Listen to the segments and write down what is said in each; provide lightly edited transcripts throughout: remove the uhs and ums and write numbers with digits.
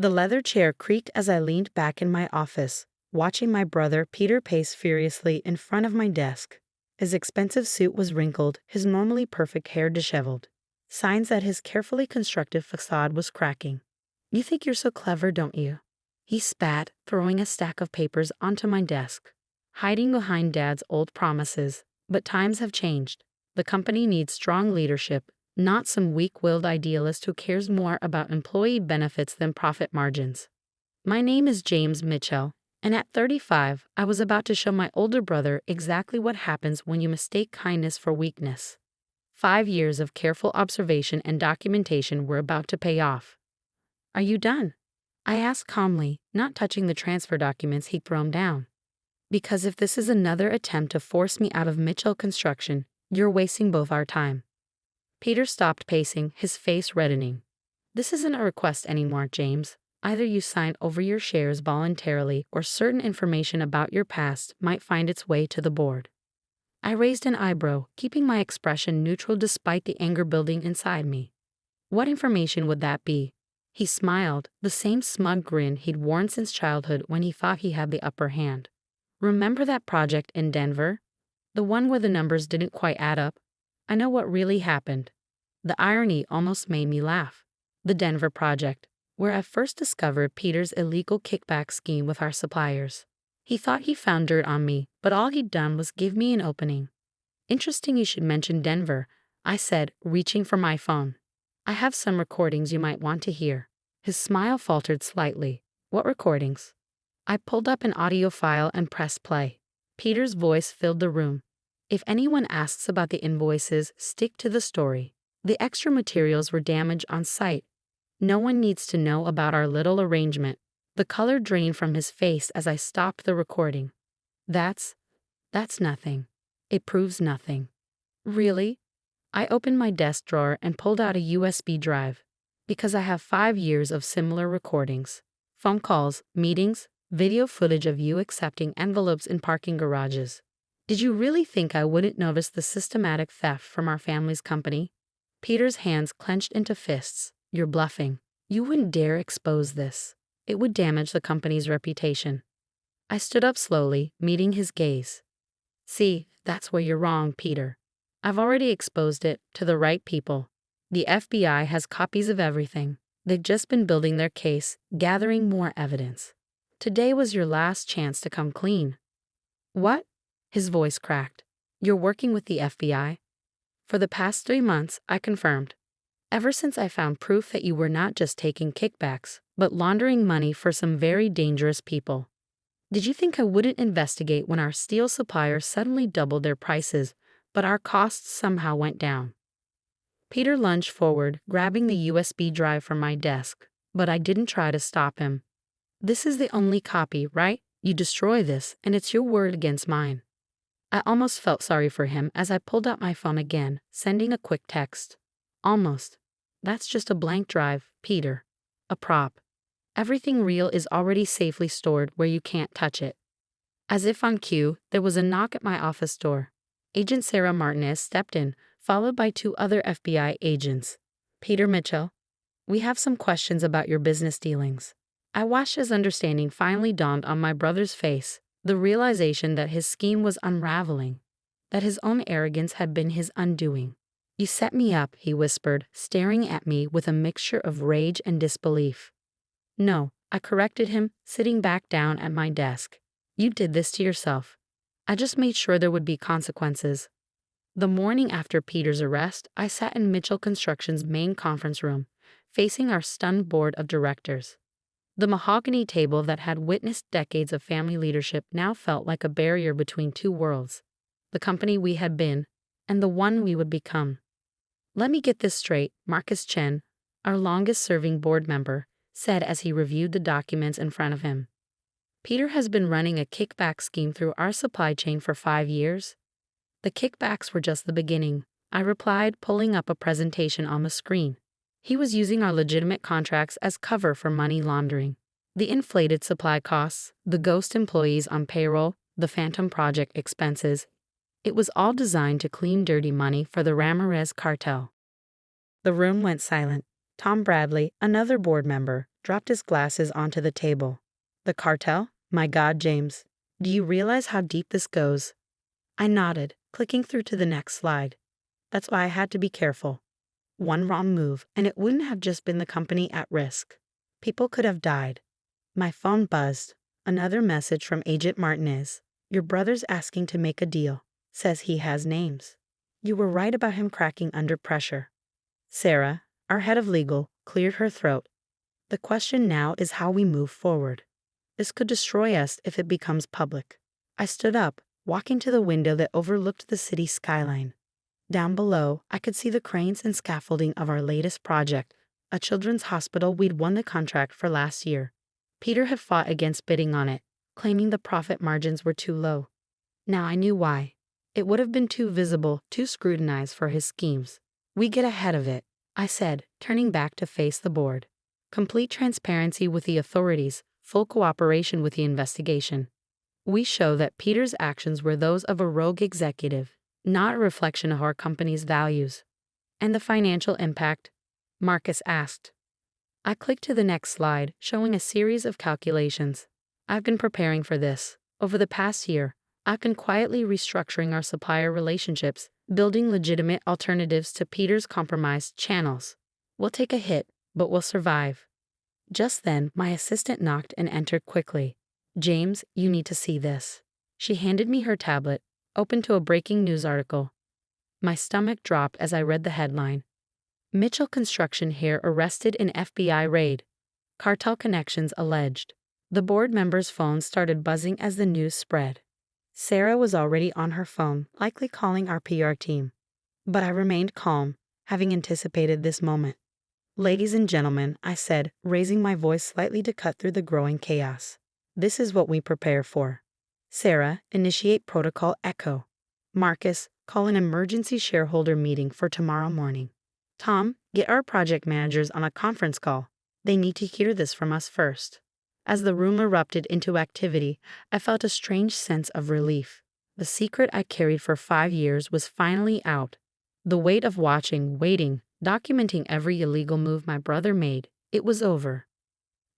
The leather chair creaked as I leaned back in my office, watching my brother Peter pace furiously in front of my desk. His expensive suit was wrinkled, his normally perfect hair disheveled. Signs that his carefully constructed facade was cracking. "You think you're so clever, don't you?" He spat, throwing a stack of papers onto my desk. "Hiding behind Dad's old promises. But times have changed. The company needs strong leadership, not some weak-willed idealist who cares more about employee benefits than profit margins." My name is James Mitchell, and at 35, I was about to show my older brother exactly what happens when you mistake kindness for weakness. 5 years of careful observation and documentation were about to pay off. "Are you done?" I asked calmly, not touching the transfer documents he'd thrown down. "Because if this is another attempt to force me out of Mitchell Construction, you're wasting both our time." Peter stopped pacing, his face reddening. "This isn't a request anymore, James. Either you sign over your shares voluntarily or certain information about your past might find its way to the board." I raised an eyebrow, keeping my expression neutral despite the anger building inside me. "What information would that be?" He smiled, the same smug grin he'd worn since childhood when he thought he had the upper hand. "Remember that project in Denver? The one where the numbers didn't quite add up? I know what really happened." The irony almost made me laugh. The Denver project, where I first discovered Peter's illegal kickback scheme with our suppliers. He thought he found dirt on me, but all he'd done was give me an opening. "Interesting you should mention Denver," I said, reaching for my phone. "I have some recordings you might want to hear." His smile faltered slightly. "What recordings?" I pulled up an audio file and pressed play. Peter's voice filled the room. "If anyone asks about the invoices, stick to the story. The extra materials were damaged on site. No one needs to know about our little arrangement." The color drained from his face as I stopped the recording. That's nothing. It proves nothing." "Really?" I opened my desk drawer and pulled out a USB drive. "Because I have 5 years of similar recordings. Phone calls, meetings, video footage of you accepting envelopes in parking garages. Did you really think I wouldn't notice the systematic theft from our family's company?" Peter's hands clenched into fists. "You're bluffing. You wouldn't dare expose this. It would damage the company's reputation." I stood up slowly, meeting his gaze. "See, that's where you're wrong, Peter. I've already exposed it to the right people. The FBI has copies of everything. They've just been building their case, gathering more evidence. Today was your last chance to come clean." "What?" His voice cracked. "You're working with the FBI?" "For the past 3 months," I confirmed. "Ever since I found proof that you were not just taking kickbacks, but laundering money for some very dangerous people. Did you think I wouldn't investigate when our steel suppliers suddenly doubled their prices, but our costs somehow went down?" Peter lunged forward, grabbing the USB drive from my desk, but I didn't try to stop him. "This is the only copy, right? You destroy this, and it's your word against mine." I almost felt sorry for him as I pulled out my phone again, sending a quick text. "Almost. That's just a blank drive, Peter. A prop. Everything real is already safely stored where you can't touch it." As if on cue, there was a knock at my office door. Agent Sarah Martinez stepped in, followed by 2 other FBI agents. "Peter Mitchell, we have some questions about your business dealings." I watched as understanding finally dawned on my brother's face, the realization that his scheme was unraveling, that his own arrogance had been his undoing. "You set me up," he whispered, staring at me with a mixture of rage and disbelief. "No," I corrected him, sitting back down at my desk. "You did this to yourself. I just made sure there would be consequences." The morning after Peter's arrest, I sat in Mitchell Construction's main conference room, facing our stunned board of directors. The mahogany table that had witnessed decades of family leadership now felt like a barrier between 2 worlds, the company we had been and the one we would become. "Let me get this straight," Marcus Chen, our longest-serving board member, said as he reviewed the documents in front of him. "Peter has been running a kickback scheme through our supply chain for 5 years?" "The kickbacks were just the beginning," I replied, pulling up a presentation on the screen. "He was using our legitimate contracts as cover for money laundering. The inflated supply costs, the ghost employees on payroll, the phantom project expenses. It was all designed to clean dirty money for the Ramirez cartel." The room went silent. Tom Bradley, another board member, dropped his glasses onto the table. The cartel? My God, James. Do you realize how deep this goes? I nodded, clicking through to the next slide. That's why I had to be careful. One wrong move, and it wouldn't have just been the company at risk. People could have died. My phone buzzed. Another message from Agent Martinez. Your brother's asking to make a deal. Says he has names. You were right about him cracking under pressure. Sarah, our head of legal, cleared her throat. The question now is how we move forward. This could destroy us if it becomes public. I stood up, walking to the window that overlooked the city skyline. Down below, I could see the cranes and scaffolding of our latest project, a children's hospital we'd won the contract for last year. Peter had fought against bidding on it, claiming the profit margins were too low. Now I knew why. It would have been too visible, too scrutinized for his schemes. We get ahead of it, I said, turning back to face the board. Complete transparency with the authorities, full cooperation with the investigation. We show that Peter's actions were those of a rogue executive, not a reflection of our company's values. And the financial impact? Marcus asked. I clicked to the next slide, showing a series of calculations. I've been preparing for this. Over the past year, I've been quietly restructuring our supplier relationships, building legitimate alternatives to Peter's compromised channels. We'll take a hit, but we'll survive. Just then, my assistant knocked and entered quickly. James, you need to see this. She handed me her tablet, open to a breaking news article. My stomach dropped as I read the headline. Mitchell Construction here arrested in FBI raid. Cartel connections alleged. The board members' phones started buzzing as the news spread. Sarah was already on her phone, likely calling our PR team. But I remained calm, having anticipated this moment. Ladies and gentlemen, I said, raising my voice slightly to cut through the growing chaos. This is what we prepare for. Sarah, initiate Protocol Echo. Marcus, call an emergency shareholder meeting for tomorrow morning. Tom, get our project managers on a conference call. They need to hear this from us first. As the room erupted into activity, I felt a strange sense of relief. The secret I carried for 5 years was finally out. The weight of watching, waiting, documenting every illegal move my brother made, it was over.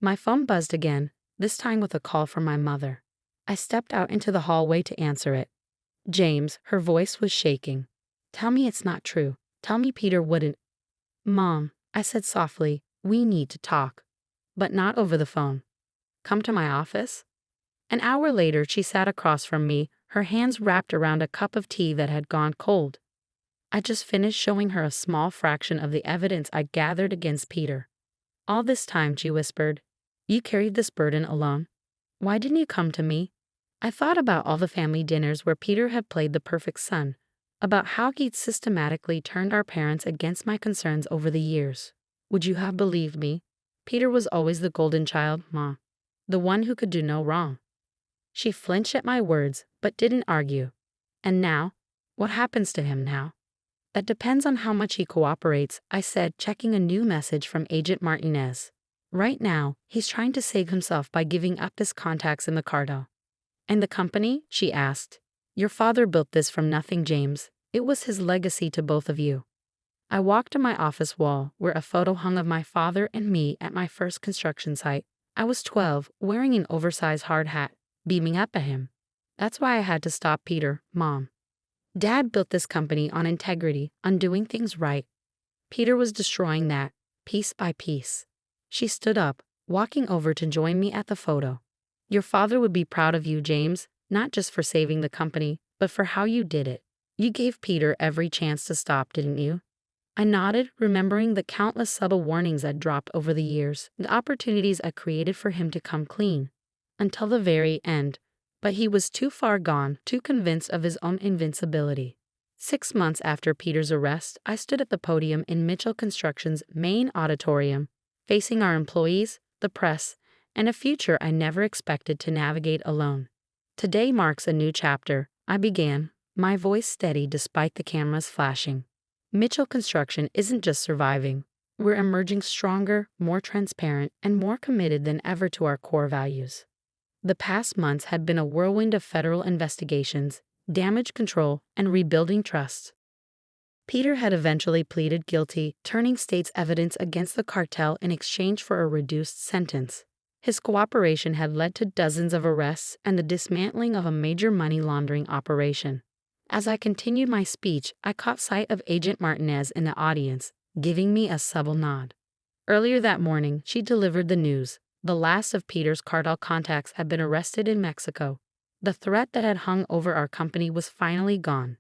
My phone buzzed again, this time with a call from my mother. I stepped out into the hallway to answer it. James, her voice was shaking. Tell me it's not true. Tell me Peter wouldn't. Mom, I said softly, we need to talk. But not over the phone. Come to my office? An hour later, she sat across from me, her hands wrapped around a cup of tea that had gone cold. I just finished showing her a small fraction of the evidence I gathered against Peter. All this time, she whispered, you carried this burden alone. Why didn't you come to me? I thought about all the family dinners where Peter had played the perfect son, about how he'd systematically turned our parents against my concerns over the years. Would you have believed me? Peter was always the golden child, Ma. The one who could do no wrong. She flinched at my words, but didn't argue. And now? What happens to him now? That depends on how much he cooperates, I said, checking a new message from Agent Martinez. Right now, he's trying to save himself by giving up his contacts in the cartel. And the company? She asked. Your father built this from nothing, James. It was his legacy to both of you. I walked to my office wall, where a photo hung of my father and me at my first construction site. I was 12, wearing an oversized hard hat, beaming up at him. That's why I had to stop Peter, Mom. Dad built this company on integrity, on doing things right. Peter was destroying that, piece by piece. She stood up, walking over to join me at the photo. Your father would be proud of you, James, not just for saving the company, but for how you did it. You gave Peter every chance to stop, didn't you? I nodded, remembering the countless subtle warnings I'd dropped over the years, the opportunities I created for him to come clean. Until the very end. But he was too far gone, too convinced of his own invincibility. 6 months after Peter's arrest, I stood at the podium in Mitchell Construction's main auditorium, facing our employees, the press, and a future I never expected to navigate alone. Today marks a new chapter, I began, my voice steady despite the cameras flashing. Mitchell Construction isn't just surviving. We're emerging stronger, more transparent, and more committed than ever to our core values. The past months had been a whirlwind of federal investigations, damage control, and rebuilding trust. Peter had eventually pleaded guilty, turning state's evidence against the cartel in exchange for a reduced sentence. His cooperation had led to dozens of arrests and the dismantling of a major money laundering operation. As I continued my speech, I caught sight of Agent Martinez in the audience, giving me a subtle nod. Earlier that morning, she delivered the news. The last of Peter's cartel contacts had been arrested in Mexico. The threat that had hung over our company was finally gone.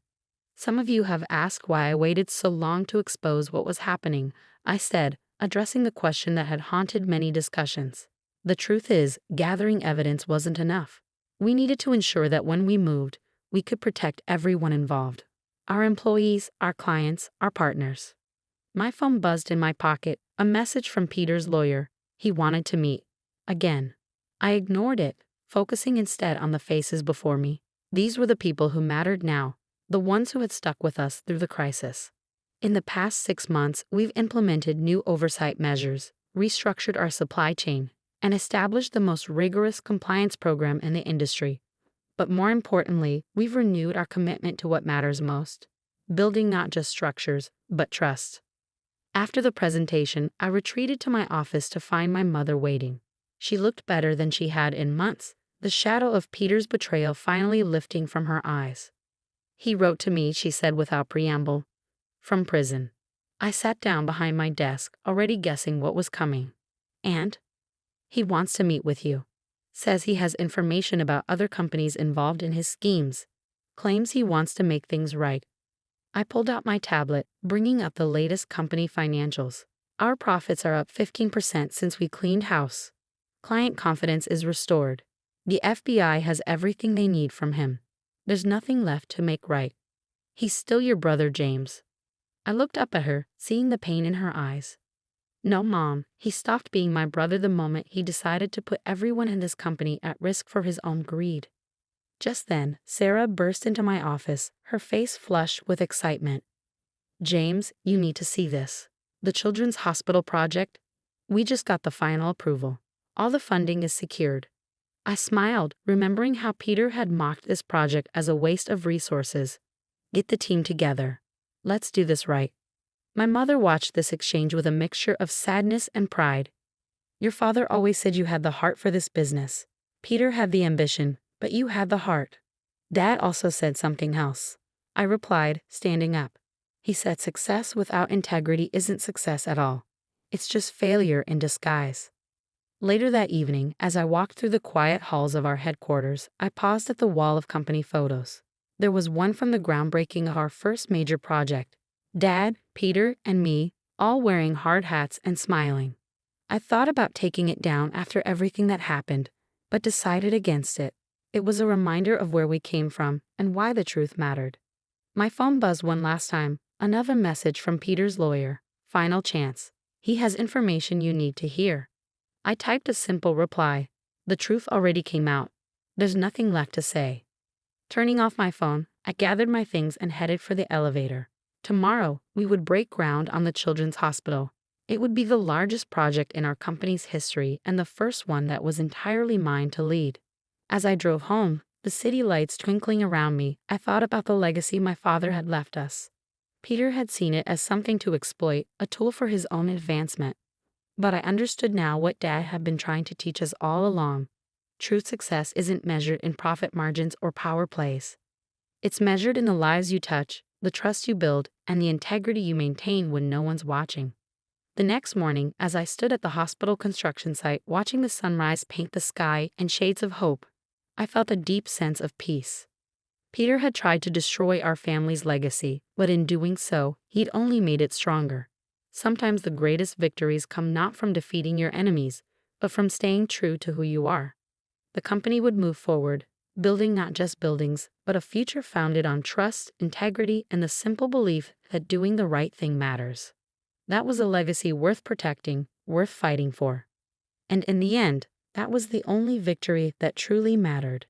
Some of you have asked why I waited so long to expose what was happening, I said, addressing the question that had haunted many discussions. The truth is, gathering evidence wasn't enough. We needed to ensure that when we moved, we could protect everyone involved. Our employees, our clients, our partners. My phone buzzed in my pocket, a message from Peter's lawyer. He wanted to meet. Again. I ignored it, focusing instead on the faces before me. These were the people who mattered now. The ones who had stuck with us through the crisis. In the past 6 months, we've implemented new oversight measures, restructured our supply chain, and established the most rigorous compliance program in the industry. But more importantly, we've renewed our commitment to what matters most, building not just structures, but trust. After the presentation, I retreated to my office to find my mother waiting. She looked better than she had in months, the shadow of Peter's betrayal finally lifting from her eyes. He wrote to me, she said without preamble. From prison. I sat down behind my desk, already guessing what was coming. And? He wants to meet with you. Says he has information about other companies involved in his schemes. Claims he wants to make things right. I pulled out my tablet, bringing up the latest company financials. Our profits are up 15% since we cleaned house. Client confidence is restored. The FBI has everything they need from him. There's nothing left to make right. He's still your brother, James. I looked up at her, seeing the pain in her eyes. No, Mom, he stopped being my brother the moment he decided to put everyone in this company at risk for his own greed. Just then, Sarah burst into my office, her face flushed with excitement. James, you need to see this. The Children's Hospital project? We just got the final approval. All the funding is secured. I smiled, remembering how Peter had mocked this project as a waste of resources. Get the team together. Let's do this right. My mother watched this exchange with a mixture of sadness and pride. Your father always said you had the heart for this business. Peter had the ambition, but you had the heart. Dad also said something else. I replied, standing up. He said success without integrity isn't success at all. It's just failure in disguise. Later that evening, as I walked through the quiet halls of our headquarters, I paused at the wall of company photos. There was one from the groundbreaking of our first major project. Dad, Peter, and me, all wearing hard hats and smiling. I thought about taking it down after everything that happened, but decided against it. It was a reminder of where we came from and why the truth mattered. My phone buzzed one last time, another message from Peter's lawyer. Final chance. He has information you need to hear. I typed a simple reply. The truth already came out. There's nothing left to say. Turning off my phone, I gathered my things and headed for the elevator. Tomorrow, we would break ground on the Children's Hospital. It would be the largest project in our company's history and the first one that was entirely mine to lead. As I drove home, the city lights twinkling around me, I thought about the legacy my father had left us. Peter had seen it as something to exploit, a tool for his own advancement. But I understood now what Dad had been trying to teach us all along. True success isn't measured in profit margins or power plays. It's measured in the lives you touch, the trust you build, and the integrity you maintain when no one's watching. The next morning, as I stood at the hospital construction site watching the sunrise paint the sky in shades of hope, I felt a deep sense of peace. Peter had tried to destroy our family's legacy, but in doing so, he'd only made it stronger. Sometimes the greatest victories come not from defeating your enemies, but from staying true to who you are. The company would move forward, building not just buildings, but a future founded on trust, integrity, and the simple belief that doing the right thing matters. That was a legacy worth protecting, worth fighting for. And in the end, that was the only victory that truly mattered.